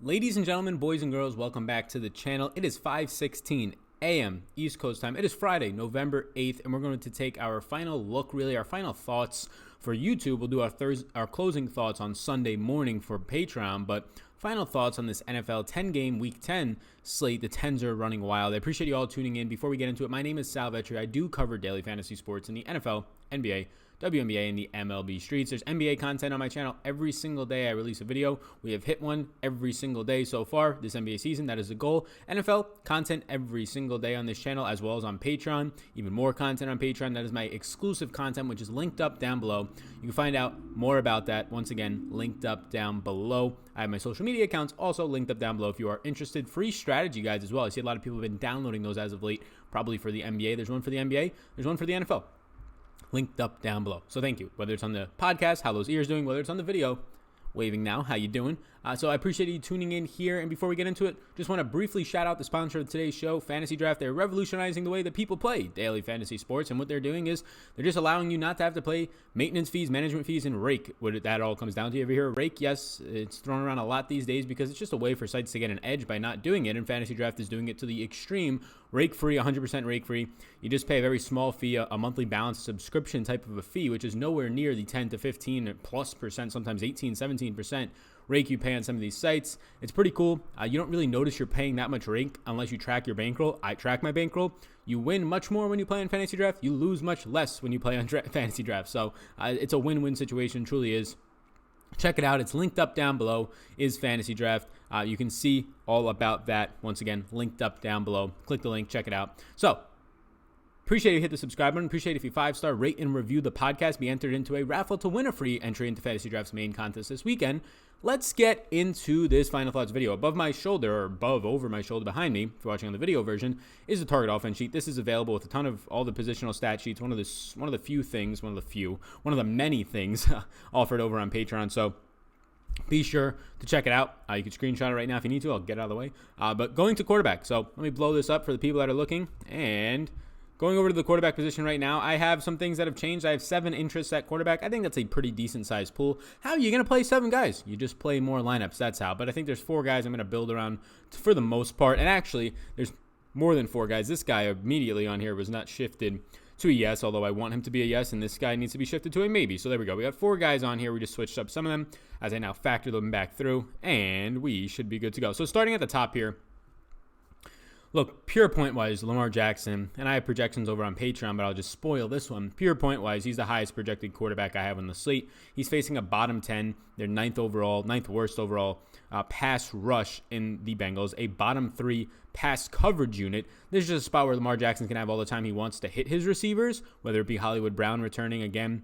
Ladies and gentlemen, boys and girls, welcome back to the channel. It is 5:16 a.m. East Coast time. It is Friday, November 8th, and we're going to take our final look, really our final thoughts for YouTube. We'll do our closing thoughts on Sunday morning for Patreon, but final thoughts on this NFL 10-game Week 10 slate. The 10s are running wild. I appreciate you all tuning in. Before we get into it, my name is Sal Vetri. I do cover daily fantasy sports in the NFL, NBA, WNBA, and the MLB streets. There's NBA content on my channel every single day. I release a video. We have hit one every single day so far this NBA season. That is the goal. NFL content every single day on this channel, as well as on Patreon. Even more content on Patreon. That is my exclusive content, which is linked up down below. You can find out more about that, once again, linked up down below. I have my social media accounts also linked up down below if you are interested. Free strategy guides as well. I see a lot of people have been downloading those as of late, probably for the NBA. There's one for the NBA. There's one for the NFL. Linked up down below. So thank you. Whether it's on the podcast, how those ears doing, whether it's on the video, waving now, how you doing? So I appreciate you tuning in here. And before we get into it, just want to briefly shout out the sponsor of today's show, Fantasy Draft. They're revolutionizing the way that people play daily fantasy sports. And what they're doing is they're just allowing you not to have to pay maintenance fees, management fees, and rake. What that all comes down to. You ever hear rake? Yes, it's thrown around a lot these days because it's just a way for sites to get an edge by not doing it. And Fantasy Draft is doing it to the extreme. Rake-free, 100% rake-free. You just pay a very small fee, a monthly balance subscription type of a fee, which is nowhere near the 10 to 15 plus percent, sometimes 18, 17% rake you pay on some of these sites. It's pretty cool. You don't really notice you're paying that much rake unless you track your bankroll. I track my bankroll. You win much more when you play on Fantasy Draft. You lose much less when you play on Fantasy Draft. So it's a win-win situation, truly is. Check it out. It's linked up down below, is Fantasy Draft. You can see all about that, once again, linked up down below. Click the link, check it out. So, appreciate you hit the subscribe button. Appreciate if you 5-star rate and review the podcast. Be entered into a raffle to win a free entry into Fantasy Draft's main contest this weekend. Let's get into this Final Thoughts video. Above my shoulder, or over my shoulder behind me, if you're watching on the video version, is the target offense sheet. This is available with a ton of all the positional stat sheets. One of the many things offered over on Patreon. So be sure to check it out. You can screenshot it right now if you need to. I'll get it out of the way. But going to quarterback. So let me blow this up for the people that are looking. And going over to the quarterback position right now, I have some things that have changed. I have 7 interests at quarterback. I think that's a pretty decent-sized pool. How are you going to play 7 guys? You just play more lineups. That's how. But I think there's 4 guys I'm going to build around for the most part. And actually, there's more than 4 guys. This guy immediately on here was not shifted to a yes, although I want him to be a yes, and this guy needs to be shifted to a maybe. So there we go. We got 4 guys on here. We just switched up some of them as I now factor them back through, and we should be good to go. So starting at the top here, look, pure point-wise, Lamar Jackson, and I have projections over on Patreon, but I'll just spoil this one. Pure point-wise, he's the highest projected quarterback I have on the slate. He's facing a bottom 10, their ninth worst overall pass rush in the Bengals, a bottom 3 pass coverage unit. This is just a spot where Lamar Jackson can have all the time he wants to hit his receivers, whether it be Hollywood Brown returning again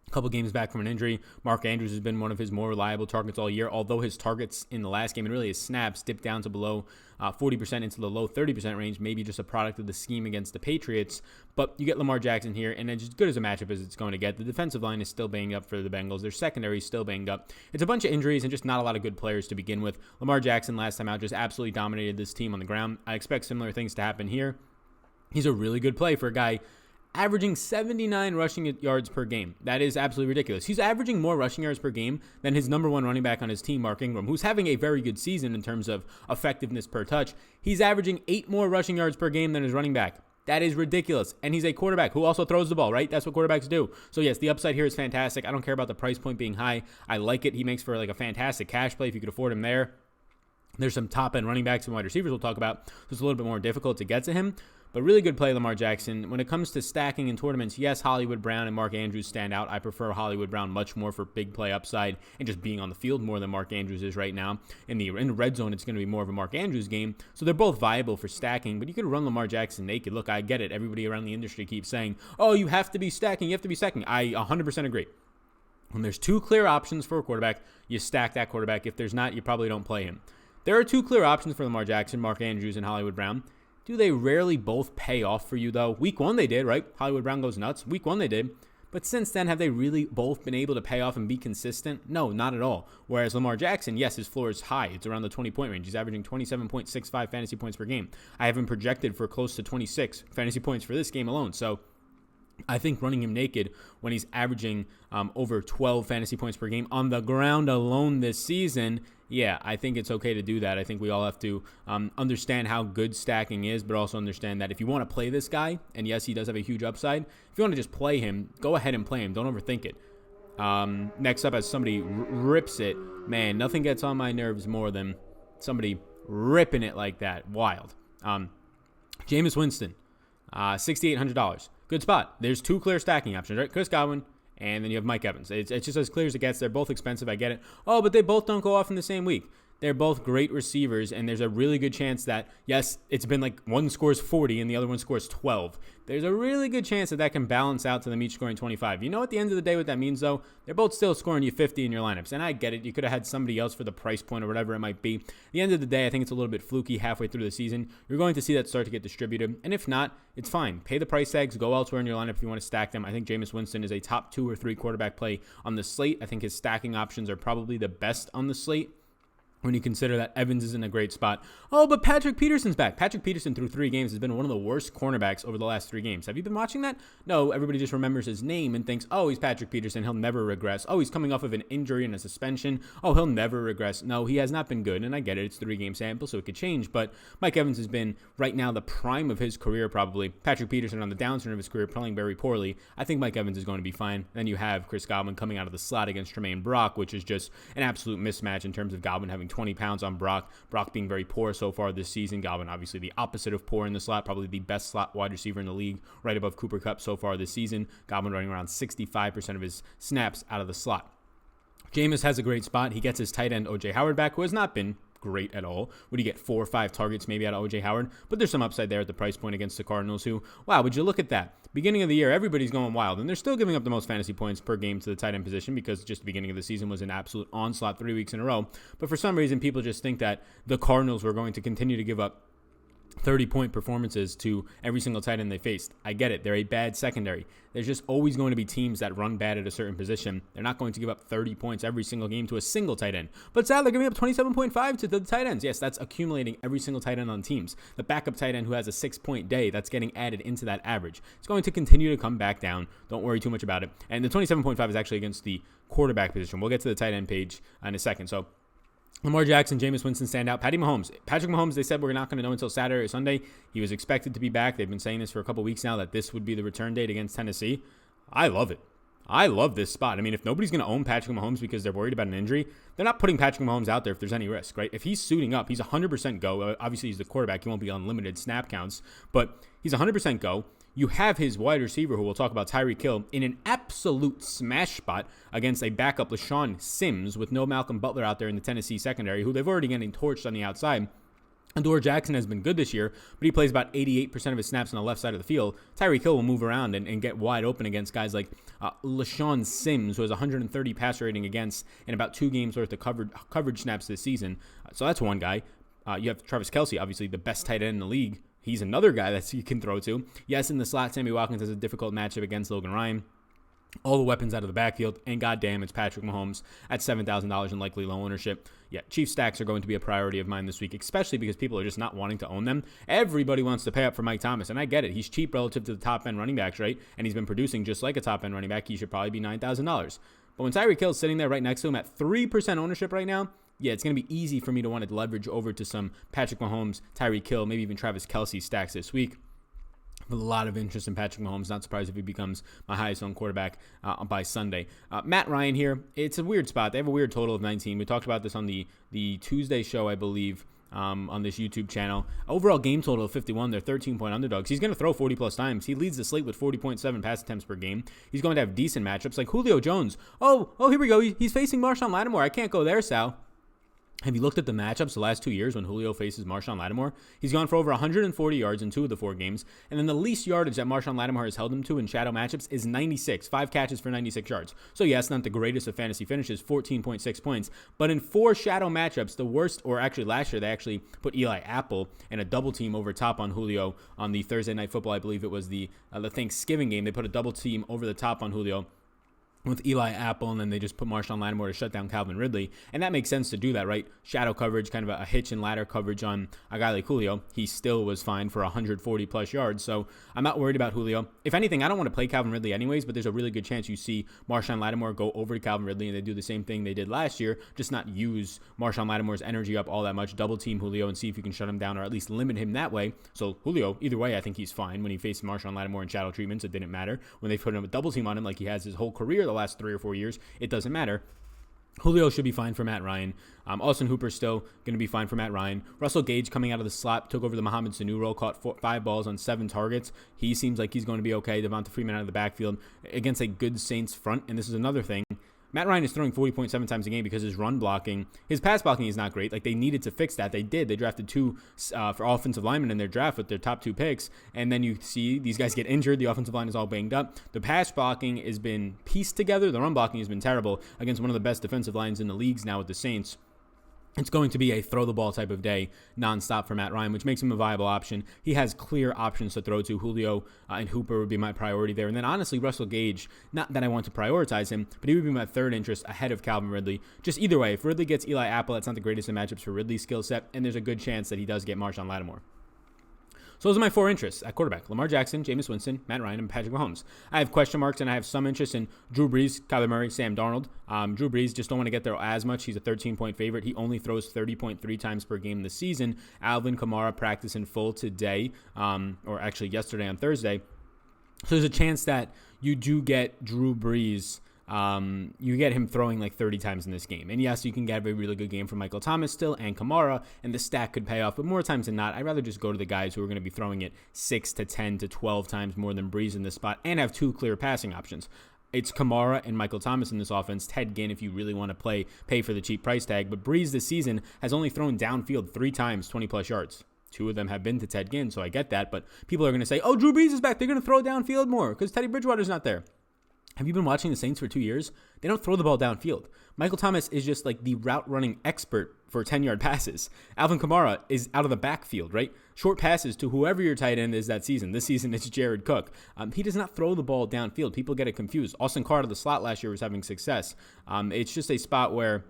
a couple games back from an injury. Mark Andrews has been one of his more reliable targets all year, although his targets in the last game and really his snaps dipped down to below 40% into the low 30% range, maybe just a product of the scheme against the Patriots. But you get Lamar Jackson here, and it's as good as a matchup as it's going to get. The defensive line is still banged up for the Bengals. Their secondary is still banged up. It's a bunch of injuries and just not a lot of good players to begin with. Lamar Jackson last time out just absolutely dominated this team on the ground. I expect similar things to happen here. He's a really good play for a guy averaging 79 rushing yards per game. That is absolutely ridiculous. He's averaging more rushing yards per game than his number 1 running back on his team, Mark Ingram, who's having a very good season in terms of effectiveness per touch. He's averaging 8 more rushing yards per game than his running back. That is ridiculous. And he's a quarterback who also throws the ball, right? That's what quarterbacks do. So yes, the upside here is fantastic. I don't care about the price point being high. I like it. He makes for like a fantastic cash play if you could afford him there. There's some top-end running backs and wide receivers we'll talk about, so it's a little bit more difficult to get to him. But really good play, Lamar Jackson. When it comes to stacking in tournaments, yes, Hollywood Brown and Mark Andrews stand out. I prefer Hollywood Brown much more for big play upside and just being on the field more than Mark Andrews is right now. In the red zone, it's going to be more of a Mark Andrews game. So they're both viable for stacking, but you could run Lamar Jackson naked. Look, I get it. Everybody around the industry keeps saying, oh, you have to be stacking. You have to be stacking. I 100% agree. When there's 2 clear options for a quarterback, you stack that quarterback. If there's not, you probably don't play him. There are 2 clear options for Lamar Jackson, Mark Andrews, and Hollywood Brown. Do they rarely both pay off for you, though? Week 1 they did, right? Hollywood Brown goes nuts. Week 1 they did. But since then, have they really both been able to pay off and be consistent? No, not at all. Whereas Lamar Jackson, yes, his floor is high. It's around the 20-point range. He's averaging 27.65 fantasy points per game. I have him projected for close to 26 fantasy points for this game alone. So I think running him naked when he's averaging over 12 fantasy points per game on the ground alone this season yeah, I think it's okay to do that. I think we all have to understand how good stacking is, but also understand that if you want to play this guy, and yes, he does have a huge upside, if you want to just play him, go ahead and play him. Don't overthink it. Next up, as somebody rips it, man, nothing gets on my nerves more than somebody ripping it like that. Wild. Jameis Winston, $6,800. Good spot. There's two clear stacking options, right? Chris Godwin, and then you have Mike Evans. It's just as clear as it gets. They're both expensive. I get it. Oh, but they both don't go off in the same week. They're both great receivers, and there's a really good chance that, yes, it's been like one scores 40 and the other one scores 12. There's a really good chance that can balance out to them each scoring 25. You know, at the end of the day, what that means, though? They're both still scoring you 50 in your lineups, and I get it. You could have had somebody else for the price point or whatever it might be. At the end of the day, I think it's a little bit fluky halfway through the season. You're going to see that start to get distributed, and if not, it's fine. Pay the price tags. Go elsewhere in your lineup if you want to stack them. I think Jameis Winston is a top 2 or 3 quarterback play on the slate. I think his stacking options are probably the best on the slate when you consider that Evans is in a great spot. Oh, but Patrick Peterson's back. Patrick Peterson through 3 games has been one of the worst cornerbacks over the last 3 games. Have you been watching that? No, everybody just remembers his name and thinks, oh, he's Patrick Peterson. He'll never regress. Oh, he's coming off of an injury and a suspension. Oh, he'll never regress. No, he has not been good, and I get it. It's 3-game sample, so it could change, but Mike Evans has been right now the prime of his career probably. Patrick Peterson on the downturn of his career playing very poorly. I think Mike Evans is going to be fine. Then you have Chris Godwin coming out of the slot against Tremaine Brock, which is just an absolute mismatch in terms of Godwin having 20 pounds on Brock being very poor so far this season. Godwin obviously the opposite of poor in the slot, probably the best slot wide receiver in the league, right above Cooper Kupp so far this season. Godwin running around 65% of his snaps out of the slot. Jameis has a great spot. He gets his tight end O.J. Howard back, who has not been great at all. Would he get 4 or 5 targets maybe out of O.J. Howard? But there's some upside there at the price point against the Cardinals, who, wow, would you look at that? Beginning of the year, everybody's going wild, and they're still giving up the most fantasy points per game to the tight end position because just the beginning of the season was an absolute onslaught 3 weeks in a row. But for some reason, people just think that the Cardinals were going to continue to give up 30-point performances to every single tight end they faced. I get it. They're a bad secondary. There's just always going to be teams that run bad at a certain position. They're not going to give up 30 points every single game to a single tight end. But sadly, they're giving up 27.5 to the tight ends. Yes, that's accumulating every single tight end on teams. The backup tight end who has a 6-point day, that's getting added into that average. It's going to continue to come back down. Don't worry too much about it. And the 27.5 is actually against the quarterback position. We'll get to the tight end page in a second. So Lamar Jackson, Jameis Winston stand out. Patrick Mahomes, they said we're not going to know until Saturday or Sunday. He was expected to be back. They've been saying this for a couple weeks now, that this would be the return date against Tennessee. I love it. I love this spot. I mean, if nobody's going to own Patrick Mahomes because they're worried about an injury, they're not putting Patrick Mahomes out there if there's any risk, right? If he's suiting up, he's 100% go. Obviously, he's the quarterback. He won't be unlimited snap counts, but he's 100% go. You have his wide receiver, who we'll talk about, Tyreek Hill, in an absolute smash spot against a backup LaShawn Sims with no Malcolm Butler out there in the Tennessee secondary, who they've already getting torched on the outside. Adoree Jackson has been good this year, but he plays about 88% of his snaps on the left side of the field. Tyreek Hill will move around and get wide open against guys like LaShawn Sims, who has 130 passer rating against in about 2 games worth of coverage snaps this season. So that's one guy. You have Travis Kelce, obviously the best tight end in the league. He's another guy that you can throw to. Yes, in the slot, Sammy Watkins has a difficult matchup against Logan Ryan. All the weapons out of the backfield, and goddamn, it's Patrick Mahomes at $7,000 in likely low ownership. Yeah, Chiefs stacks are going to be a priority of mine this week, especially because people are just not wanting to own them. Everybody wants to pay up for Mike Thomas, and I get it. He's cheap relative to the top-end running backs, right? And he's been producing just like a top-end running back. He should probably be $9,000. But when Tyreek Hill's sitting there right next to him at 3% ownership right now, yeah, it's going to be easy for me to want to leverage over to some Patrick Mahomes, Tyreek Hill, maybe even Travis Kelce stacks this week. A lot of interest in Patrick Mahomes. Not surprised if he becomes my highest owned quarterback by Sunday. Matt Ryan here. It's a weird spot. They have a weird total of 19. We talked about this on the Tuesday show, I believe, on this YouTube channel. Overall game total of 51. They're 13-point underdogs. He's going to throw 40-plus times. He leads the slate with 40.7 pass attempts per game. He's going to have decent matchups like Julio Jones. Oh, here we go. He's facing Marshawn Lattimore. I can't go there, Sal. Have you looked at the matchups the last 2 years when Julio faces Marshawn Lattimore? He's gone for over 140 yards in 2 of the 4 games, and then the least yardage that Marshawn Lattimore has held him to in shadow matchups is 96, 5 catches for 96 yards. So yes, not the greatest of fantasy finishes, 14.6 points, but in 4 shadow matchups, the worst, or actually last year, they actually put Eli Apple and a double team over top on Julio on the Thursday Night Football. I believe it was the Thanksgiving game. They put a double team over the top on Julio. with Eli Apple, and then they just put Marshawn Lattimore to shut down Calvin Ridley. And that makes sense to do that, right? Shadow coverage, kind of a hitch and ladder coverage on a guy like Julio. He still was fine for 140 plus yards. So I'm not worried about Julio. If anything, I don't want to play Calvin Ridley anyways, but there's a really good chance you see Marshawn Lattimore go over to Calvin Ridley and they do the same thing they did last year, just not use Marshawn Lattimore's energy up all that much, double team Julio and see if you can shut him down or at least limit him that way. So Julio, either way, I think he's fine. When he faced Marshawn Lattimore in shadow treatments, it didn't matter. When they put him a double team on him like he has his whole career the last 3 or 4 years, it doesn't matter. Julio should be fine for Matt Ryan. Austin Hooper still going to be fine for Matt Ryan. Russell Gage coming out of the slot, took over the Mohamed Sanu role, caught 5 balls on 7 targets. He seems like he's going to be okay. Devonta Freeman out of the backfield against a good Saints front. And this is another thing. Matt Ryan is throwing 40.7 times a game because his run blocking, his pass blocking is not great. Like, they needed to fix that. They did. They drafted 2 for offensive linemen in their draft with their top 2 picks. And then you see these guys get injured. The offensive line is all banged up. The pass blocking has been pieced together. The run blocking has been terrible against one of the best defensive lines in the leagues now with the Saints. It's going to be a throw the ball type of day nonstop for Matt Ryan, which makes him a viable option. He has clear options to throw to. Julio and Hooper would be my priority there. And then honestly, Russell Gage, not that I want to prioritize him, but he would be my third interest ahead of Calvin Ridley. Just either way, if Ridley gets Eli Apple, that's not the greatest of matchups for Ridley's skill set, and there's a good chance that he does get Marshawn Lattimore. So those are my 4 interests at quarterback: Lamar Jackson, Jameis Winston, Matt Ryan, and Patrick Mahomes. I have question marks, and I have some interest in Drew Brees, Kyler Murray, Sam Darnold. Drew Brees, just don't want to get there as much. He's a 13-point favorite. He only throws 30.3 times per game this season. Alvin Kamara practiced in full today, or actually yesterday on Thursday. So there's a chance that you do get Drew Brees. You get him throwing like 30 times in this game. And yes, you can get a really good game from Michael Thomas still and Kamara, and the stack could pay off. But more times than not, I'd rather just go to the guys who are going to be throwing it 6 to 10 to 12 times more than Brees in this spot and have 2 clear passing options. It's Kamara and Michael Thomas in this offense. Ted Ginn, if you really want to pay for the cheap price tag. But Brees this season has only thrown downfield 3 times, 20-plus yards. 2 of them have been to Ted Ginn, so I get that. But people are going to say, oh, Drew Brees is back. They're going to throw downfield more because Teddy Bridgewater's not there. Have you been watching the Saints for 2 years? They don't throw the ball downfield. Michael Thomas is just like the route running expert for 10-yard passes. Alvin Kamara is out of the backfield, right? Short passes to whoever your tight end is that season. This season, it's Jared Cook. He does not throw the ball downfield. People get it confused. Austin Carter, the slot last year, was having success. It's just a spot where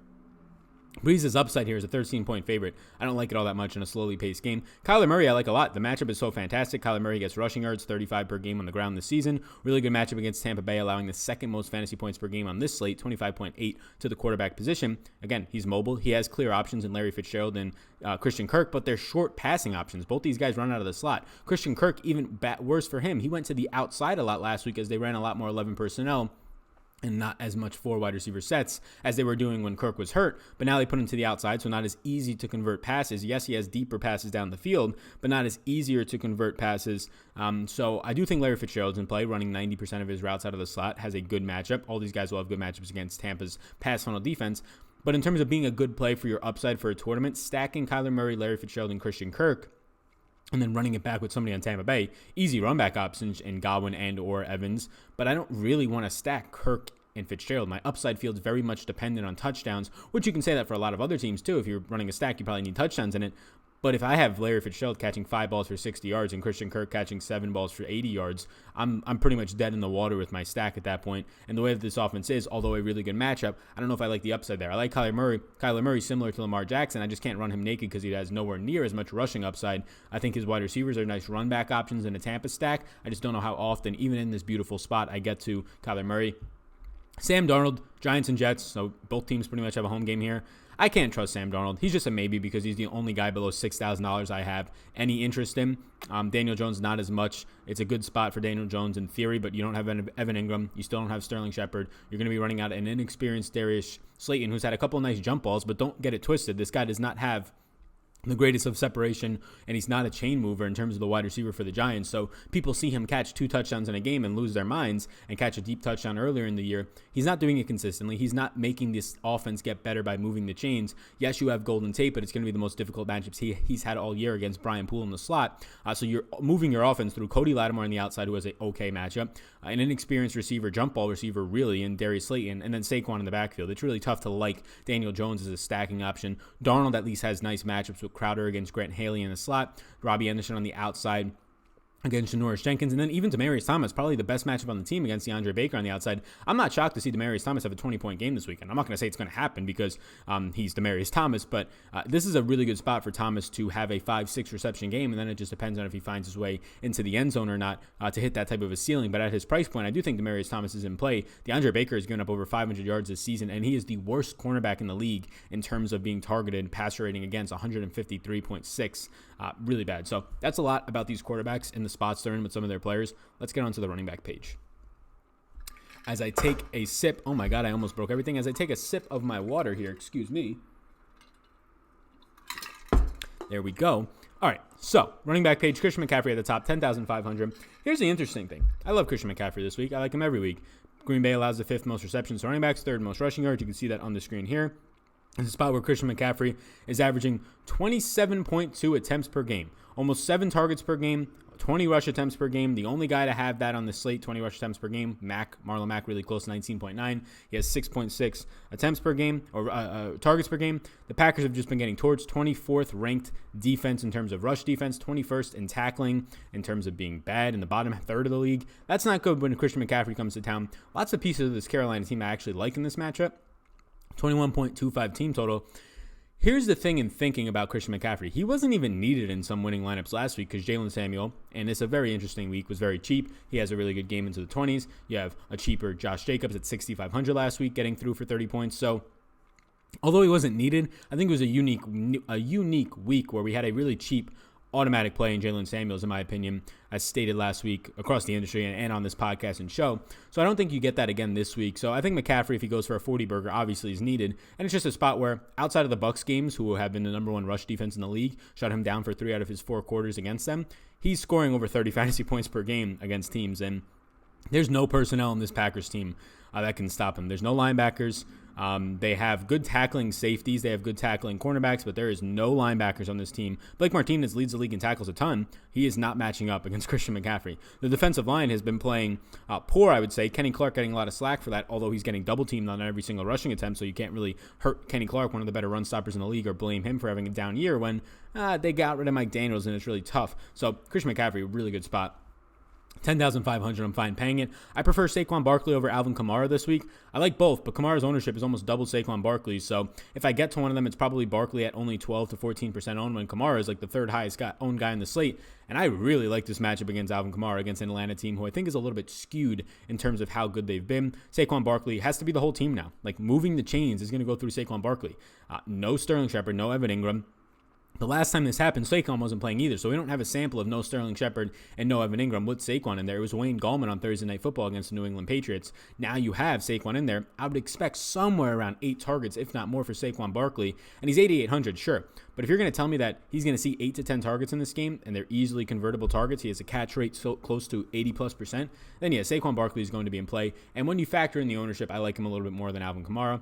Brees' upside here is a 13-point favorite. I don't like it all that much in a slowly paced game. Kyler Murray, I like a lot. The matchup is so fantastic. Kyler Murray gets rushing yards, 35 per game on the ground this season. Really good matchup against Tampa Bay, allowing the 2nd most fantasy points per game on this slate, 25.8 to the quarterback position. Again, he's mobile. He has clear options in Larry Fitzgerald and Christian Kirk, but they're short passing options. Both these guys run out of the slot. Christian Kirk, even worse for him. He went to the outside a lot last week as they ran a lot more 11 personnel and not as much 4 wide receiver sets as they were doing when Kirk was hurt. But now they put him to the outside, so not as easy to convert passes. Yes, he has deeper passes down the field, but not as easier to convert passes. So I do think Larry Fitzgerald's in play, running 90% of his routes out of the slot, has a good matchup. All these guys will have good matchups against Tampa's pass funnel defense. But in terms of being a good play for your upside for a tournament, stacking Kyler Murray, Larry Fitzgerald, and Christian Kirk, and then running it back with somebody on Tampa Bay, easy run back options in Godwin and or Evans. But I don't really want to stack Kirk and Fitzgerald. My upside field's very much dependent on touchdowns, which you can say that for a lot of other teams too. If you're running a stack, you probably need touchdowns in it. But if I have Larry Fitzgerald catching 5 balls for 60 yards and Christian Kirk catching 7 balls for 80 yards, I'm pretty much dead in the water with my stack at that point. And the way that this offense is, although a really good matchup, I don't know if I like the upside there. I like Kyler Murray. Kyler Murray similar to Lamar Jackson. I just can't run him naked because he has nowhere near as much rushing upside. I think his wide receivers are nice run back options in a Tampa stack. I just don't know how often, even in this beautiful spot, I get to Kyler Murray. Sam Darnold, Giants and Jets, so both teams pretty much have a home game here. I can't trust Sam Darnold. He's just a maybe because he's the only guy below $6,000 I have any interest in. Daniel Jones, not as much. It's a good spot for Daniel Jones in theory, but you don't have Evan Ingram. You still don't have Sterling Shepard. You're going to be running out an inexperienced Darius Slayton, who's had a couple of nice jump balls, but don't get it twisted. This guy does not have the greatest of separation, and he's not a chain mover in terms of the wide receiver for the Giants. So people see him catch 2 touchdowns in a game and lose their minds and catch a deep touchdown earlier in the year. He's not doing it consistently. He's not making this offense get better by moving the chains. Yes, you have Golden Tate, but it's going to be the most difficult matchups he's had all year against Brian Poole in the slot. So you're moving your offense through Cody Lattimore on the outside, who has an okay matchup, an inexperienced receiver, jump ball receiver really, in Darius Slayton, and then Saquon in the backfield. It's really tough to like Daniel Jones as a stacking option. Darnold at least has nice matchups with Crowder against Grant Haley in the slot, Robbie Anderson on the outside against Janoris Jenkins, and then even Demaryius Thomas, probably the best matchup on the team against DeAndre Baker on the outside. I'm not shocked to see Demaryius Thomas have a 20-point game this weekend. I'm not going to say it's going to happen because he's Demaryius Thomas, but this is a really good spot for Thomas to have a 5-6 reception game, and then it just depends on if he finds his way into the end zone or not to hit that type of a ceiling. But at his price point, I do think Demaryius Thomas is in play. DeAndre Baker has given up over 500 yards this season, and he is the worst cornerback in the league in terms of being targeted, passer rating against 153.6. Really bad. So that's a lot about these quarterbacks in the spots they're in with some of their players. Let's get onto the running back page. As I take a sip, oh my God, I almost broke everything. As I take a sip of my water here, excuse me. There we go. All right, so running back page, Christian McCaffrey at the top, 10,500. Here's the interesting thing. I love Christian McCaffrey this week. I like him every week. Green Bay allows the 5th most receptions to running backs, 3rd most rushing yards. You can see that on the screen here. It's a spot where Christian McCaffrey is averaging 27.2 attempts per game, almost 7 targets per game, 20 rush attempts per game. The only guy to have that on the slate, 20 rush attempts per game, Marlon Mack, really close, 19.9. He has 6.6 attempts per game, or targets per game. The Packers have just been getting towards 24th ranked defense in terms of rush defense, 21st in tackling in terms of being bad in the bottom third of the league. That's not good when Christian McCaffrey comes to town. Lots of pieces of this Carolina team I actually like in this matchup. 21.25 team total. Here's the thing in thinking about Christian McCaffrey. He wasn't even needed in some winning lineups last week because Jalen Samuel, and it's a very interesting week, was very cheap. He has a really good game into the 20s. You have a cheaper Josh Jacobs at 6,500 last week getting through for 30 points. So although he wasn't needed, I think it was a unique week where we had a really cheap automatic play in Jalen Samuels, in my opinion, as stated last week across the industry and on this podcast and show. So I don't think you get that again this week. So I think McCaffrey, if he goes for a 40-burger, obviously is needed. And it's just a spot where outside of the Bucs games, who have been the number 1 rush defense in the league, shut him down for 3 out of his 4 quarters against them, he's scoring over 30 fantasy points per game against teams. And there's no personnel in this Packers team that can stop him. There's no linebackers. They have good tackling safeties. They have good tackling cornerbacks, but there is no linebackers on this team. Blake Martinez leads the league in tackles a ton. He is not matching up against Christian McCaffrey. The defensive line has been playing poor, I would say. Kenny Clark getting a lot of slack for that, although he's getting double-teamed on every single rushing attempt, so you can't really hurt Kenny Clark, one of the better run stoppers in the league, or blame him for having a down year when they got rid of Mike Daniels, and it's really tough. So Christian McCaffrey, really good spot. 10,500, I'm fine paying it. I prefer Saquon Barkley over Alvin Kamara this week. I like both, but Kamara's ownership is almost double Saquon Barkley's. So if I get to one of them, it's probably Barkley at only 12 to 14% owned when Kamara is like the 3rd highest owned guy in the slate. And I really like this matchup against Alvin Kamara against an Atlanta team who I think is a little bit skewed in terms of how good they've been. Saquon Barkley has to be the whole team now. Like moving the chains is going to go through Saquon Barkley. No Sterling Shepard, no Evan Ingram. The last time this happened, Saquon wasn't playing either, so we don't have a sample of no Sterling Shepard and no Evan Ingram with Saquon in there. It was Wayne Gallman on Thursday Night Football against the New England Patriots. Now you have Saquon in there. I would expect somewhere around 8 targets, if not more, for Saquon Barkley, and he's 8,800, sure. But if you're going to tell me that he's going to see 8 to 10 targets in this game, and they're easily convertible targets, he has a catch rate so close to 80+%, then yeah, Saquon Barkley is going to be in play. And when you factor in the ownership, I like him a little bit more than Alvin Kamara.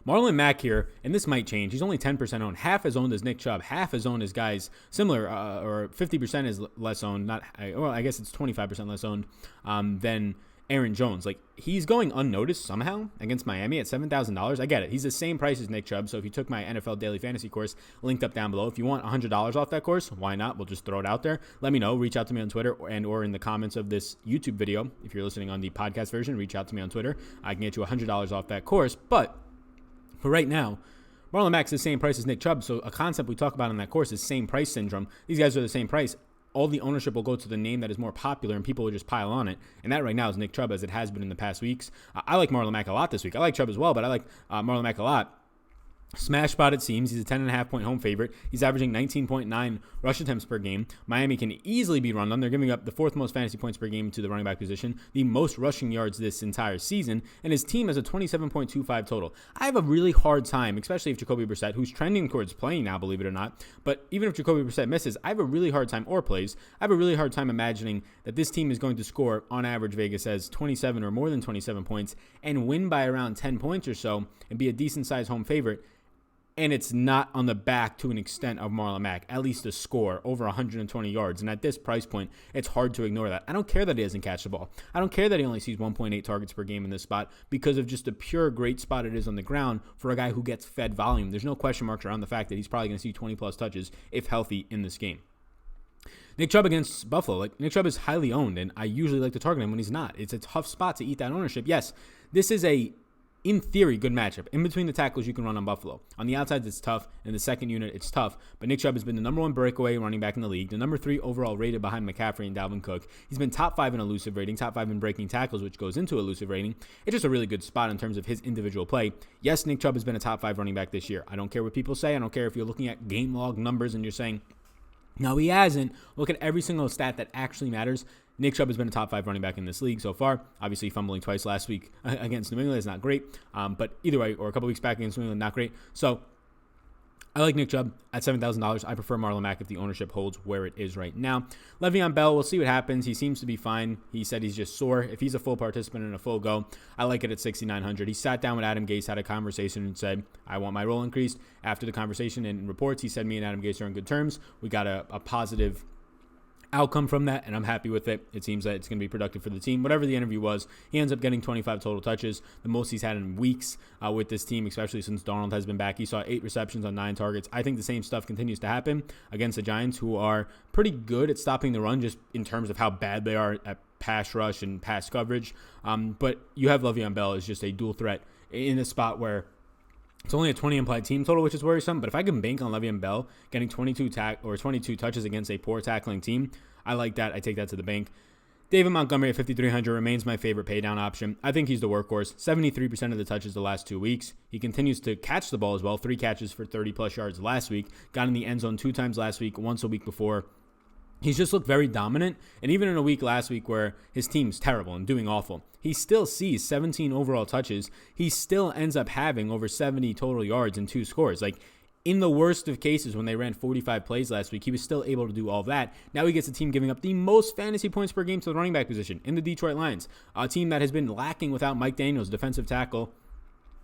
Marlon Mack here, and this might change. He's only 10% owned. Half as owned as Nick Chubb. Half as owned as guys similar, or 50% is less owned. I guess it's 25% less owned than Aaron Jones. Like, he's going unnoticed somehow against Miami at $7,000. I get it. He's the same price as Nick Chubb. So if you took my NFL Daily Fantasy course, linked up down below, if you want $100 off that course, why not? We'll just throw it out there. Let me know. Reach out to me on Twitter or in the comments of this YouTube video. If you're listening on the podcast version, reach out to me on Twitter. I can get you $100 off that course. But for right now, Marlon Mack's the same price as Nick Chubb, so a concept we talk about in that course is same price syndrome. These guys are the same price. All the ownership will go to the name that is more popular, and people will just pile on it. And that right now is Nick Chubb, as it has been in the past weeks. I like Marlon Mack a lot this week. I like Chubb as well, but I like Marlon Mack a lot. Smash spot, it seems. He's a 10.5-point home favorite. He's averaging 19.9 rush attempts per game. Miami can easily be run on. They're giving up the 4th most fantasy points per game to the running back position, the most rushing yards this entire season, and his team has a 27.25 total. I have a really hard time, especially if Jacoby Brissett, who's trending towards playing now, believe it or not, but even if Jacoby Brissett misses, I have a really hard time, or plays, I have a really hard time imagining that this team is going to score, on average, Vegas says, 27 or more than 27 points, and win by around 10 points or so, and be a decent-sized home favorite. And it's not on the back to an extent of Marlon Mack, at least a score over 120 yards. And at this price point, it's hard to ignore that. I don't care that he doesn't catch the ball. I don't care that he only sees 1.8 targets per game in this spot because of just the pure great spot it is on the ground for a guy who gets fed volume. There's no question marks around the fact that he's probably going to see 20-plus touches if healthy in this game. Nick Chubb against Buffalo. Like, Nick Chubb is highly owned, and I usually like to target him when he's not. It's a tough spot to eat that ownership. Yes, this is in theory, good matchup. In between the tackles, you can run on Buffalo. On the outsides, it's tough. In the second unit, it's tough. But Nick Chubb has been the number 1 breakaway running back in the league, the number 3 overall rated behind McCaffrey and Dalvin Cook. He's been top 5 in elusive rating, top 5 in breaking tackles, which goes into elusive rating. It's just a really good spot in terms of his individual play. Yes, Nick Chubb has been a top 5 running back this year. I don't care what people say. I don't care if you're looking at game log numbers and you're saying, no, he hasn't. Look at every single stat that actually matters. Nick Chubb has been a top 5 running back in this league so far. Obviously, fumbling twice last week against New England is not great. But either way, or a couple weeks back against New England, not great. So I like Nick Chubb at $7,000. I prefer Marlon Mack if the ownership holds where it is right now. Le'Veon Bell, we'll see what happens. He seems to be fine. He said he's just sore. If he's a full participant and a full go, I like it at $6,900. He sat down with Adam Gase, had a conversation, and said, I want my role increased. After the conversation and reports, he said me and Adam Gase are in good terms. We got a positive outcome from that, and I'm happy with it. It seems that it's going to be productive for the team. Whatever the interview was, he ends up getting 25 total touches, the most he's had in weeks with this team, especially since Darnold has been back. He saw 8 receptions on 9 targets. I think the same stuff continues to happen against the Giants, who are pretty good at stopping the run just in terms of how bad they are at pass rush and pass coverage. But you have Le'Veon Bell as just a dual threat in a spot where it's only a 20 implied team total, which is worrisome. But if I can bank on Le'Veon Bell getting 22 touches against a poor tackling team, I like that. I take that to the bank. David Montgomery at 5,300 remains my favorite paydown option. I think he's the workhorse. 73% of the touches the last 2 weeks. He continues to catch the ball as well. 3 catches for 30-plus yards last week. Got in the end zone 2 times last week, once a week before. He's just looked very dominant, and even in a week last week where his team's terrible and doing awful, he still sees 17 overall touches. He still ends up having over 70 total yards and 2 scores. Like, in the worst of cases, when they ran 45 plays last week, he was still able to do all that. Now he gets a team giving up the most fantasy points per game to the running back position in the Detroit Lions, a team that has been lacking without Mike Daniels, defensive tackle,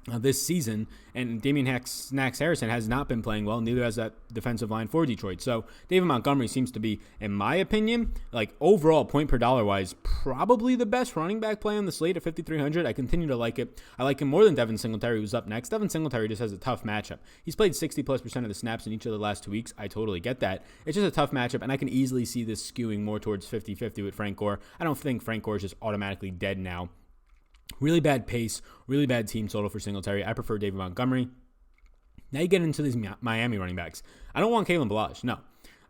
this season, and Damian Snacks Harrison has not been playing well. Neither has that defensive line for Detroit. So David Montgomery seems to be, in my opinion, like overall point per dollar wise, probably the best running back play on the slate at 5,300. I continue to like it. I like him more than Devin Singletary, who's up next. Devin Singletary just has a tough matchup. He's played 60+% of the snaps in each of the last 2 weeks. I totally get that. It's just a tough matchup, and I can easily see this skewing more towards 50-50 with Frank Gore. I don't think Frank Gore is just automatically dead now. Really bad pace, really bad team total for Singletary. I prefer David Montgomery. Now you get into these Miami running backs. I don't want Kalen Ballage. No.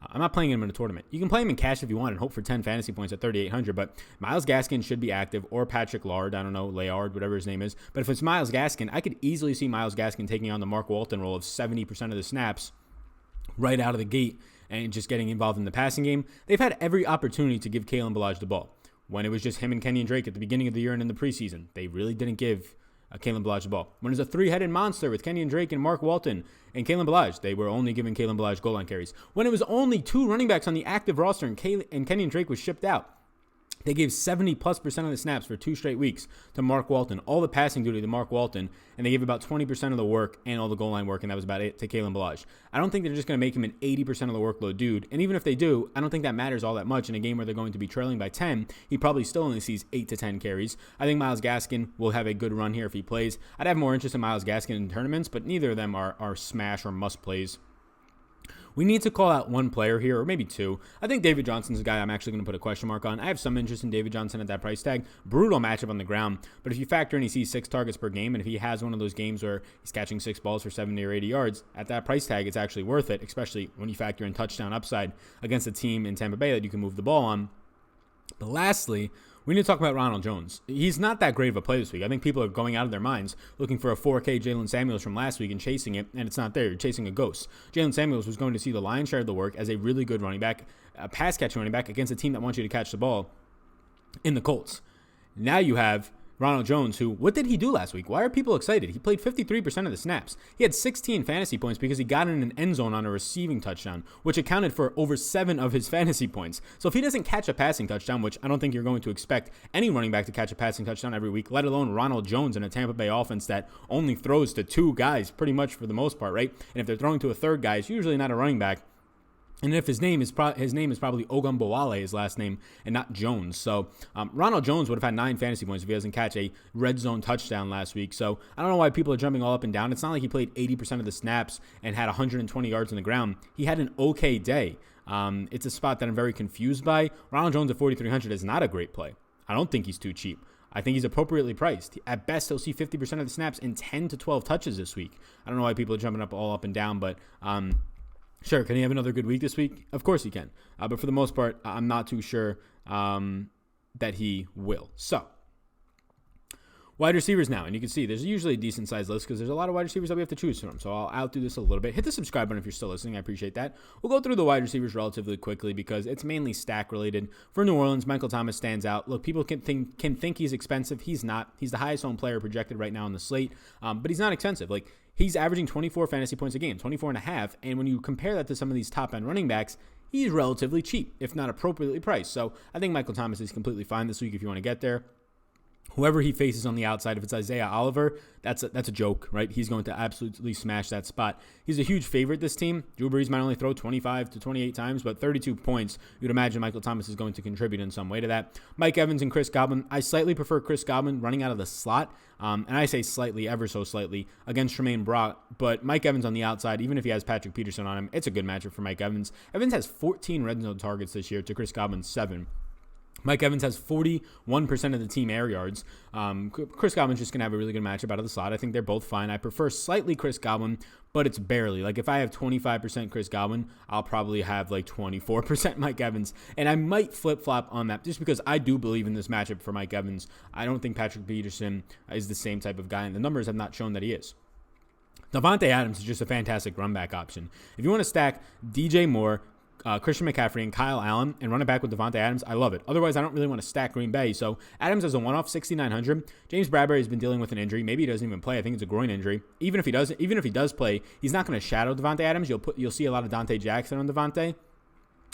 I'm not playing him in a tournament. You can play him in cash if you want and hope for 10 fantasy points at 3,800, but Myles Gaskin should be active, or Patrick Lard, I don't know, Layard, whatever his name is. But if it's Myles Gaskin, I could easily see Myles Gaskin taking on the Mark Walton role of 70% of the snaps right out of the gate and just getting involved in the passing game. They've had every opportunity to give Kalen Ballage the ball. When it was just him and Kenyon Drake at the beginning of the year and in the preseason, they really didn't give Kalen Ballage the ball. When it was a 3-headed monster with Kenyon Drake and Mark Walton and Kalen Ballage, they were only giving Kalen Ballage goal line carries. When it was only 2 running backs on the active roster and Kenyon Drake was shipped out, they gave 70+% of the snaps for 2 straight weeks to Mark Walton, all the passing duty to Mark Walton, and they gave about 20% of the work and all the goal line work, and that was about it to Kalen Ballage. I don't think they're just going to make him an 80% of the workload dude, and even if they do, I don't think that matters all that much in a game where they're going to be trailing by 10. He probably still only sees 8 to 10 carries. I think Myles Gaskin will have a good run here if he plays. I'd have more interest in Myles Gaskin in tournaments, but neither of them are smash or must plays. We need to call out one player here, or maybe 2. I think David Johnson's a guy I'm actually going to put a question mark on. I have some interest in David Johnson at that price tag. Brutal matchup on the ground. But if you factor in he sees 6 targets per game, and if he has one of those games where he's catching 6 balls for 70 or 80 yards, at that price tag, it's actually worth it, especially when you factor in touchdown upside against a team in Tampa Bay that you can move the ball on. But lastly, we need to talk about Ronald Jones. He's not that great of a play this week. I think people are going out of their minds looking for a 4K Jalen Samuels from last week and chasing it, and it's not there. You're chasing a ghost. Jalen Samuels was going to see the lion's share of the work as a really good running back, a pass-catching running back against a team that wants you to catch the ball in the Colts. Now you have Ronald Jones, who, what did he do last week? Why are people excited? He played 53% of the snaps. He had 16 fantasy points because he got in an end zone on a receiving touchdown, which accounted for over 7 of his fantasy points. So if he doesn't catch a passing touchdown, which I don't think you're going to expect any running back to catch a passing touchdown every week, let alone Ronald Jones in a Tampa Bay offense that only throws to 2 guys pretty much for the most part, right? And if they're throwing to a third guy, it's usually not a running back. And if his name is probably Ogunbowale, his last name, and not Jones. So Ronald Jones would have had 9 fantasy points if he doesn't catch a red zone touchdown last week. So I don't know why people are jumping all up and down. It's not like he played 80% of the snaps and had 120 yards on the ground. He had an okay day. It's a spot that I'm very confused by. Ronald Jones at 4,300 is not a great play. I don't think he's too cheap. I think he's appropriately priced. At best, he'll see 50% of the snaps in 10 to 12 touches this week. I don't know why people are jumping up and down, but sure, can he have another good week this week? Of course he can. But for the most part, I'm not too sure that he will. So, wide receivers now, and you can see there's usually a decent sized list because there's a lot of wide receivers that we have to choose from. So I'll outdo this a little bit. Hit the subscribe button if you're still listening. I appreciate that. We'll go through the wide receivers relatively quickly because it's mainly stack related. For New Orleans, Michael Thomas stands out. Look, people can think he's expensive. He's not. He's the highest owned player projected right now on the slate, but he's not expensive. Like, he's averaging 24 fantasy points a game, 24 and a half. And when you compare that to some of these top end running backs, he's relatively cheap, if not appropriately priced. So I think Michael Thomas is completely fine this week if you want to get there. Whoever he faces on the outside, if it's Isaiah Oliver, that's a joke, right? He's going to absolutely smash that spot. He's a huge favorite, this team. Drew Brees might only throw 25 to 28 times, but 32 points, you'd imagine Michael Thomas is going to contribute in some way to that. Mike Evans and Chris Godwin. I slightly prefer Chris Godwin running out of the slot, and I say slightly, ever so slightly, against Tremaine Brock. But Mike Evans on the outside, even if he has Patrick Peterson on him, it's a good matchup for Mike Evans. Evans has 14 red zone targets this year to Chris Godwin's 7. Mike Evans has 41% of the team air yards. Chris Godwin's just going to have a really good matchup out of the slot. I think they're both fine. I prefer slightly Chris Godwin, but it's barely. Like, if I have 25% Chris Godwin, I'll probably have like 24% Mike Evans. And I might flip-flop on that just because I do believe in this matchup for Mike Evans. I don't think Patrick Peterson is the same type of guy, and the numbers have not shown that he is. Davante Adams is just a fantastic run back option. If you want to stack DJ Moore, Christian McCaffrey, and Kyle Allen and run it back with Davante Adams, I love it. Otherwise, I don't really want to stack Green Bay. So Adams has a one-off 6,900. James Bradbury has been dealing with an injury. Maybe he doesn't even play. I think it's a groin injury. Even if he does play, he's not going to shadow Davante Adams. You'll see a lot of Dante Jackson on Davante.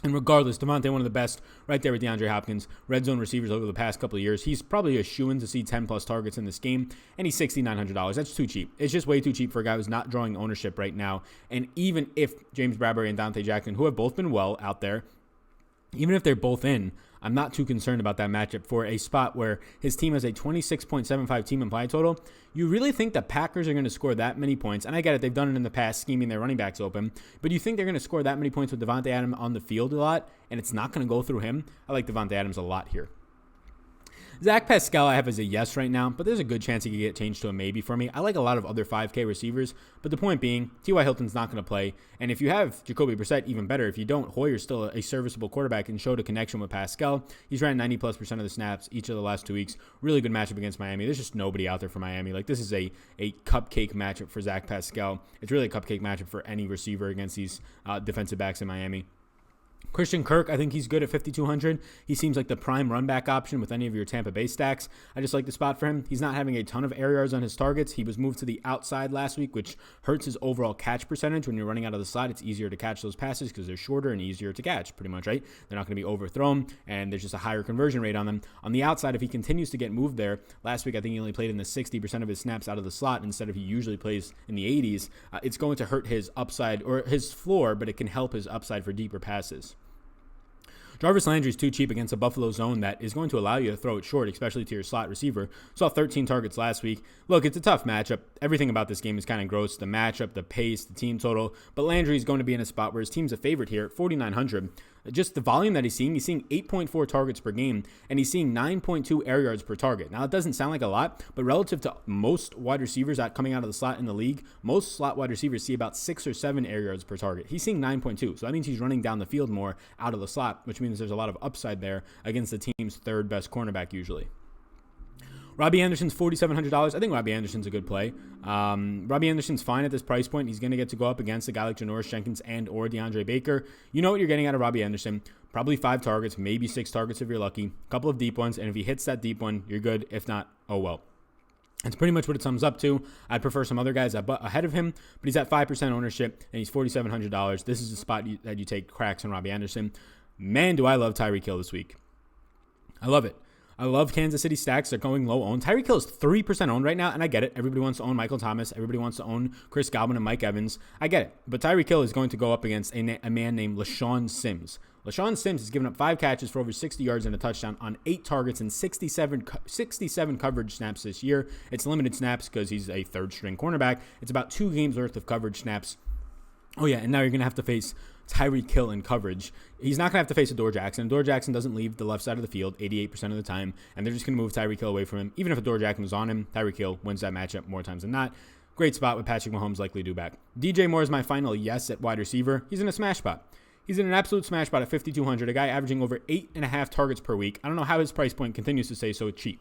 And regardless, Davante, one of the best right there with DeAndre Hopkins, red zone receivers over the past couple of years. He's probably a shoo-in to see 10-plus targets in this game, and he's $6,900. That's too cheap. It's just way too cheap for a guy who's not drawing ownership right now. And even if James Bradbury and Dante Jackson, who have both been well out there, even if they're both in, I'm not too concerned about that matchup for a spot where his team has a 26.75 team implied total. You really think the Packers are going to score that many points? And I get it, they've done it in the past, scheming their running backs open. But you think they're going to score that many points with Davante Adams on the field a lot, and it's not going to go through him? I like Davante Adams a lot here. Zach Pascal I have as a yes right now, but there's a good chance he could get changed to a maybe for me. I like a lot of other 5K receivers, but the point being, T.Y. Hilton's not going to play. And if you have Jacoby Brissett, even better. If you don't, Hoyer's still a serviceable quarterback and showed a connection with Pascal. He's ran 90+% of the snaps each of the last 2 weeks. Really good matchup against Miami. There's just nobody out there for Miami. Like, this is a cupcake matchup for Zach Pascal. It's really a cupcake matchup for any receiver against these defensive backs in Miami. Christian Kirk, I think he's good at 5,200. He seems like the prime run back option with any of your Tampa Bay stacks. I just like the spot for him. He's not having a ton of air yards on his targets. He was moved to the outside last week, which hurts his overall catch percentage. When you're running out of the slot, it's easier to catch those passes because they're shorter and easier to catch, pretty much, right? They're not going to be overthrown, and there's just a higher conversion rate on them. On the outside, if he continues to get moved there, last week I think he only played in the 60% of his snaps out of the slot instead of he usually plays in the 80s. It's going to hurt his upside or his floor, but it can help his upside for deeper passes. Jarvis Landry is too cheap against a Buffalo zone that is going to allow you to throw it short, especially to your slot receiver. Saw 13 targets last week. Look, it's a tough matchup. Everything about this game is kind of gross. The matchup, the pace, the team total. But Landry is going to be in a spot where his team's a favorite here at 4,900. Just the volume that he's seeing 8.4 targets per game, and he's seeing 9.2 air yards per target. Now, it doesn't sound like a lot, but relative to most wide receivers coming out of the slot in the league, most slot wide receivers see about 6 or 7 air yards per target. He's seeing 9.2, so that means he's running down the field more out of the slot, which means there's a lot of upside there against the team's third best cornerback usually. Robbie Anderson's $4,700. I think Robbie Anderson's a good play. Robbie Anderson's fine at this price point. He's going to get to go up against a guy like Janoris Jenkins and or DeAndre Baker. You know what you're getting out of Robbie Anderson. Probably 5 targets, maybe 6 targets if you're lucky. A couple of deep ones, and if he hits that deep one, you're good. If not, oh well. That's pretty much what it sums up to. I'd prefer some other guys ahead of him, but he's at 5% ownership, and he's $4,700. This is the spot that you take cracks on Robbie Anderson. Man, do I love Tyreek Hill this week. I love it. I love Kansas City stacks. They're going low owned. Tyreek Hill is 3% owned right now, and I get it. Everybody wants to own Michael Thomas. Everybody wants to own Chris Godwin and Mike Evans. I get it. But Tyreek Hill is going to go up against a man named LaShawn Sims. LaShawn Sims has given up 5 catches for over 60 yards and a touchdown on 8 targets and 67 coverage snaps this year. It's limited snaps because he's a third-string cornerback. It's about 2 games worth of coverage snaps. Oh, yeah, and now you're going to have to face Tyreek Hill in coverage. He's not going to have to face Adore Jackson. Adore Jackson doesn't leave the left side of the field 88% of the time, and they're just going to move Tyreek Hill away from him. Even if Adore Jackson was on him, Tyreek Hill wins that matchup more times than not. Great spot with Patrick Mahomes likely due back. DJ Moore is my final yes at wide receiver. He's in a smash spot. He's in an absolute smash spot at 5,200, a guy averaging over 8.5 targets per week. I don't know how his price point continues to stay so cheap.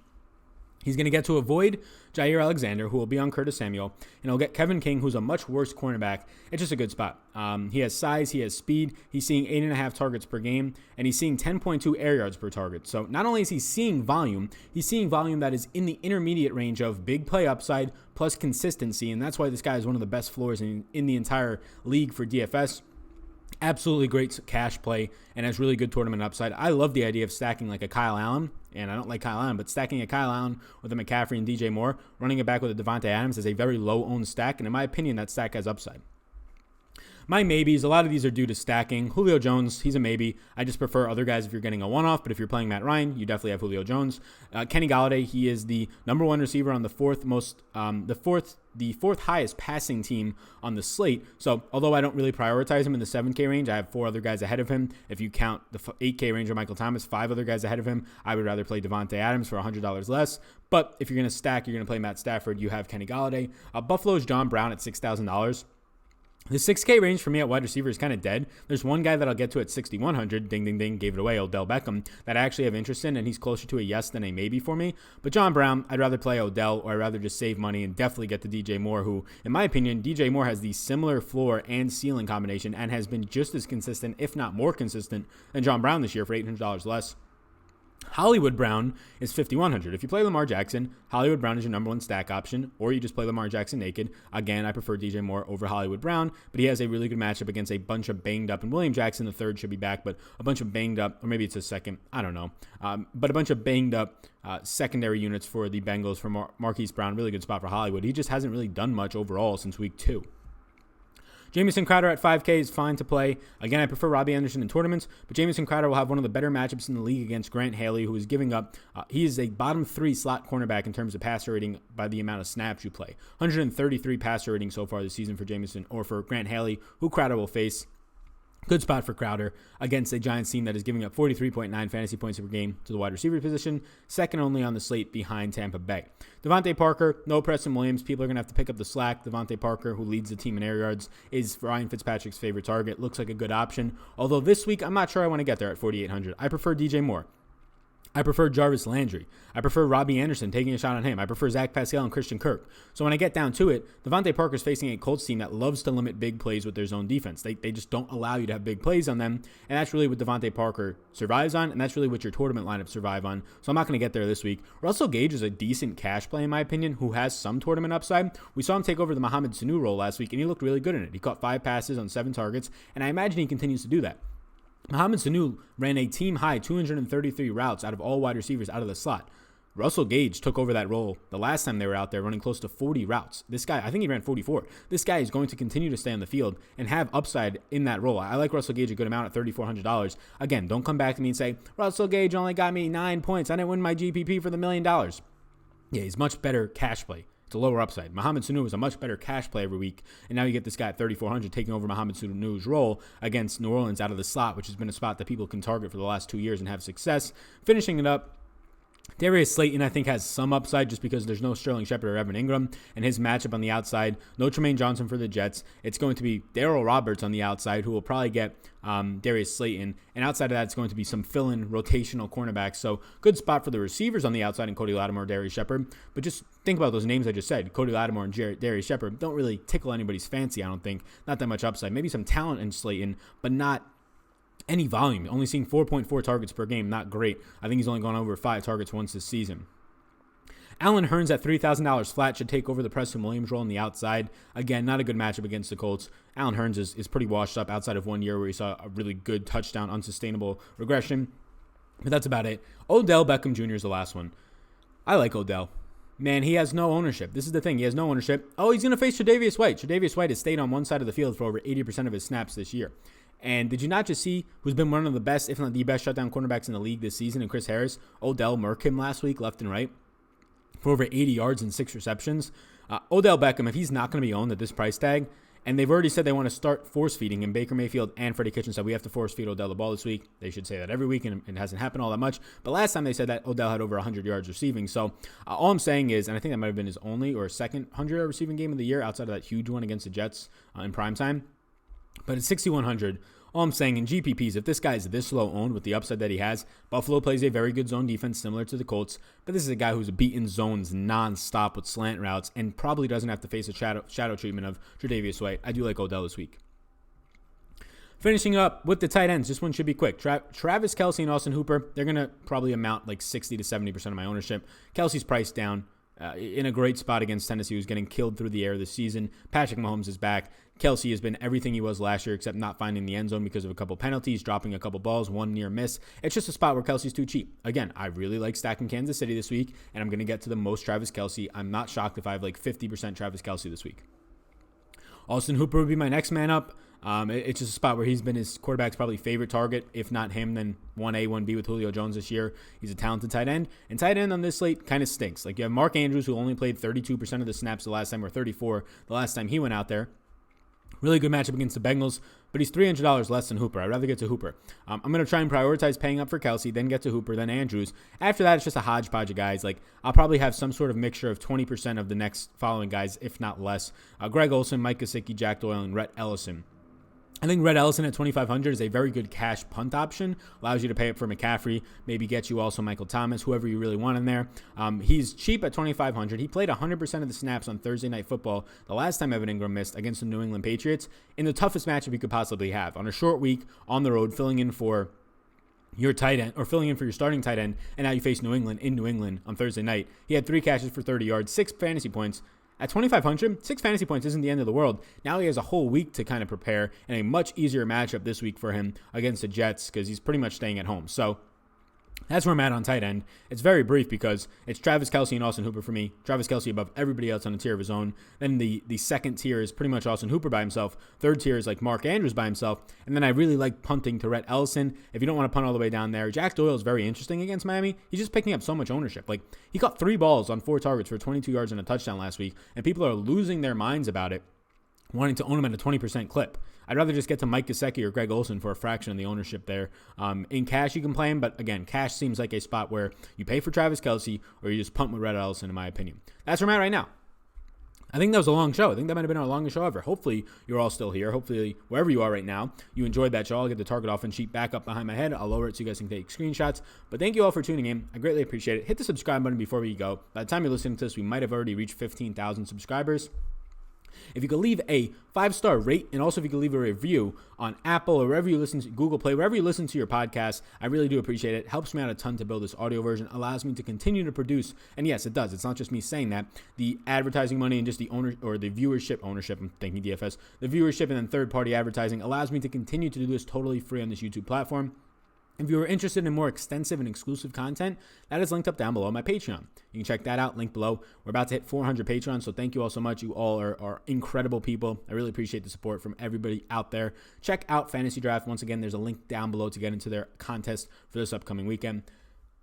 He's going to get to avoid Jair Alexander, who will be on Curtis Samuel, and he'll get Kevin King, who's a much worse cornerback. It's just a good spot. He has size, he has speed. He's seeing 8.5 targets per game, and he's seeing 10.2 air yards per target. So not only is he seeing volume, he's seeing volume that is in the intermediate range of big play upside plus consistency, and that's why this guy is one of the best floors in the entire league for DFS. Absolutely great cash play and has really good tournament upside. I love the idea of stacking like a Kyle Allen, and I don't like Kyle Allen, but stacking a Kyle Allen with a McCaffrey and DJ Moore, running it back with a Devontae Adams is a very low-owned stack, and in my opinion, that stack has upside. My maybes, a lot of these are due to stacking. Julio Jones, he's a maybe. I just prefer other guys if you're getting a one-off, but if you're playing Matt Ryan, you definitely have Julio Jones. Kenny Golladay, he is the number one receiver on the fourth highest passing team on the slate. So although I don't really prioritize him in the 7K range, I have 4 other guys ahead of him. If you count the 8K range of Michael Thomas, 5 other guys ahead of him, I would rather play Devontae Adams for $100 less. But if you're going to stack, you're going to play Matt Stafford, you have Kenny Golladay. Buffalo's John Brown at $6,000. The 6K range for me at wide receiver is kind of dead. There's one guy that I'll get to at 6,100. Ding, ding, ding. Gave it away. Odell Beckham. That I actually have interest in, and he's closer to a yes than a maybe for me. But John Brown, I'd rather play Odell, or I'd rather just save money and definitely get the DJ Moore, who, in my opinion, DJ Moore has the similar floor and ceiling combination and has been just as consistent, if not more consistent, than John Brown this year for $800 less. Hollywood Brown is $5,100. If you play Lamar Jackson, Hollywood Brown is your number one stack option, or you just play Lamar Jackson naked. Again, I prefer DJ Moore over Hollywood Brown, but he has a really good matchup against a bunch of banged up, and William Jackson, the third, should be back, but a bunch of banged up, or maybe it's a second, I don't know, but a bunch of banged up secondary units for the Bengals for Marquise Brown. Really good spot for Hollywood. He just hasn't really done much overall since week 2. Jamison Crowder at 5K is fine to play. Again, I prefer Robbie Anderson in tournaments, but Jamison Crowder will have one of the better matchups in the league against Grant Haley, who is giving up. He is a bottom 3 slot cornerback in terms of passer rating by the amount of snaps you play. 133 passer rating so far this season for Jamison, or for Grant Haley, who Crowder will face. Good spot for Crowder against a Giants team that is giving up 43.9 fantasy points per game to the wide receiver position, second only on the slate behind Tampa Bay. Devontae Parker, no Preston Williams. People are going to have to pick up the slack. Devontae Parker, who leads the team in air yards, is Ryan Fitzpatrick's favorite target. Looks like a good option. Although this week, I'm not sure I want to get there at 4,800. I prefer DJ Moore. I prefer Jarvis Landry. I prefer Robbie Anderson, taking a shot on him. I prefer Zach Pascal and Christian Kirk. So when I get down to it, Devontae Parker's facing a Colts team that loves to limit big plays with their zone defense. They just don't allow you to have big plays on them, and that's really what Devontae Parker survives on, and that's really what your tournament lineups survive on. So I'm not going to get there this week. Russell Gage is a decent cash play, in my opinion, who has some tournament upside. We saw him take over the Mohamed Sanu role last week, and he looked really good in it. He caught 5 passes on 7 targets, and I imagine he continues to do that. Mohamed Sanu ran a team-high 233 routes out of all wide receivers out of the slot. Russell Gage took over that role the last time they were out there, running close to 40 routes. This guy, I think he ran 44. This guy is going to continue to stay on the field and have upside in that role. I like Russell Gage a good amount at $3,400. Again, don't come back to me and say, Russell Gage only got me 9 points. I didn't win my GPP for the $1 million. Yeah, he's much better cash play. It's a lower upside. Mohamed Sanu is a much better cash play every week, and now you get this guy at $3,400 taking over Mohamed Sanu's role against New Orleans out of the slot, which has been a spot that people can target for the last 2 years and have success. Finishing it up, Darius Slayton, I think, has some upside just because there's no Sterling Shepard or Evan Ingram, and his matchup on the outside, no Tremaine Johnson for the Jets. It's going to be Darrell Roberts on the outside, who will probably get Darius Slayton, and outside of that, it's going to be some fill-in rotational cornerbacks. So good spot for the receivers on the outside in Cody Lattimore, Darius Shepard. But just think about those names I just said. Cody Lattimore and Darius Shepard don't really tickle anybody's fancy, I don't think. Not that much upside. Maybe some talent in Slayton, but not any volume. Only seeing 4.4 targets per game. Not great. I think he's only gone over 5 targets once this season. Allen Hurns at $3,000 flat should take over the Preston Williams role on the outside. Again, not a good matchup against the Colts. Allen Hurns is pretty washed up outside of 1 year where he saw a really good touchdown, unsustainable regression. But that's about it. Odell Beckham Jr. is the last one. I like Odell. Man, he has no ownership. This is the thing. He has no ownership. Oh, he's going to face Tre'Davious White. Tre'Davious White has stayed on one side of the field for over 80% of his snaps this year. And did you not just see who's been one of the best, if not the best, shutdown cornerbacks in the league this season, and Chris Harris? Odell murked him last week, left and right, for over 80 yards and 6 receptions. Odell Beckham, if he's not going to be owned at this price tag, And they've already said they want to start force feeding him. Baker Mayfield and Freddie Kitchens said we have to force feed Odell the ball this week. They should say that every week, and it hasn't happened all that much. But last time they said that Odell had over 100 yards receiving. So all I'm saying is, and I think that might have been his only or second 100-yard receiving game of the year outside of that huge one against the Jets in primetime. But at 6,100, all I'm saying in GPPs, if this guy is this low owned with the upside that he has, Buffalo plays a very good zone defense similar to the Colts, but this is a guy who's beaten zones nonstop with slant routes and probably doesn't have to face a shadow treatment of Tre'Davious White. I do like Odell this week. Finishing up with the tight ends, this one should be quick. Travis Kelce and Austin Hooper, they're going to probably amount like 60 to 70% of my ownership. Kelce's priced down. In a great spot against Tennessee, who's getting killed through the air this season. Patrick Mahomes is back. Kelce has been everything he was last year except not finding the end zone because of a couple penalties, dropping a couple balls, one near miss. It's just a spot where Kelce's too cheap. Again, I really like stacking Kansas City this week, and I'm going to get to the most Travis Kelce. I'm not shocked if I have like 50% Travis Kelce this week. Austin Hooper would be my next man up. It's just a spot where he's been his quarterback's probably favorite target. If not him, then 1A, 1B with Julio Jones this year. He's a talented tight end. And tight end on this slate kind of stinks. Like you have Mark Andrews, who only played 32% of the snaps the last time, or 34 the last time he went out there. Really good matchup against the Bengals, but he's $300 less than Hooper. I'd rather get to Hooper. I'm going to try and prioritize paying up for Kelce, then get to Hooper, then Andrews. After that, it's just a hodgepodge of guys. Like I'll probably have some sort of mixture of 20% of the next following guys, if not less. Greg Olsen, Mike Gesicki, Jack Doyle, and Rhett Ellison. I think Rhett Ellison at 2,500 is a very good cash punt option. Allows you to pay up for McCaffrey, maybe get you also Michael Thomas, whoever you really want in there. He's cheap at 2,500. He played 100% of the snaps on Thursday Night Football the last time Evan Ingram missed against the New England Patriots in the toughest matchup you could possibly have. On a short week, on the road, filling in for your tight end, or filling in for your starting tight end, and now you face New England in New England on Thursday night. He had 3 catches for 30 yards, 6 fantasy points. At 2,500, 6 fantasy points isn't the end of the world. Now he has a whole week to kind of prepare, and a much easier matchup this week for him against the Jets because he's pretty much staying at home. So that's where I'm at on tight end. It's very brief because it's Travis Kelce and Austin Hooper for me. Travis Kelce above everybody else on a tier of his own. Then the second tier is pretty much Austin Hooper by himself. Third tier is like Mark Andrews by himself. And then I really like punting to Rhett Ellison. If you don't want to punt all the way down there, Jack Doyle is very interesting against Miami. He's just picking up so much ownership. Like he caught 3 balls on 4 targets for 22 yards and a touchdown last week, and people are losing their minds about it, wanting to own him at a 20% clip. I'd rather just get to Mike Gesicki or Greg Olsen for a fraction of the ownership there. In cash, you can play him, but again, cash seems like a spot where you pay for Travis Kelce or you just punt with Rhett Ellison, in my opinion. That's where I'm at right now. I think that was a long show. I think that might have been our longest show ever. Hopefully, you're all still here. Hopefully, wherever you are right now, you enjoyed that show. I'll get the target offense sheet back up behind my head. I'll lower it so you guys can take screenshots. But thank you all for tuning in. I greatly appreciate it. Hit the subscribe button before we go. By the time you're listening to this, we might have already reached 15,000 subscribers. If you could leave a 5-star rate, and also if you could leave a review on Apple or wherever you listen to, Google Play, wherever you listen to your podcast, I really do appreciate it. It helps me out a ton to build this audio version, allows me to continue to produce. And yes, it does. It's not just me saying that. The advertising money and just the owner or the ownership, I'm thinking DFS, the viewership and then third-party advertising allows me to continue to do this totally free on this YouTube platform. If you are interested in more extensive and exclusive content, that is linked up down below on my Patreon. You can check that out, link below. We're about to hit 400 Patrons, so thank you all so much. You all are incredible people. I really appreciate the support from everybody out there. Check out Fantasy Draft. Once again, there's a link down below to get into their contest for this upcoming weekend.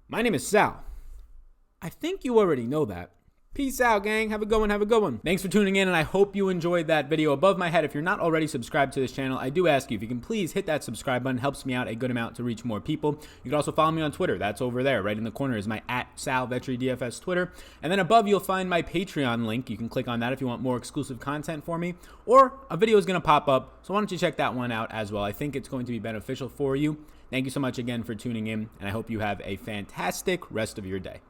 My name is Sal. I think you already know that. Peace out, gang. Have a good one. Have a good one. Thanks for tuning in, and I hope you enjoyed that video. Above my head, if you're not already subscribed to this channel, I do ask you if you can please hit that subscribe button. It helps me out a good amount to reach more people. You can also follow me on Twitter. That's over there. Right in the corner is my @SalVetriDFS Twitter. And then above, you'll find my Patreon link. You can click on that if you want more exclusive content for me. Or a video is going to pop up, so why don't you check that one out as well. I think it's going to be beneficial for you. Thank you so much again for tuning in, and I hope you have a fantastic rest of your day.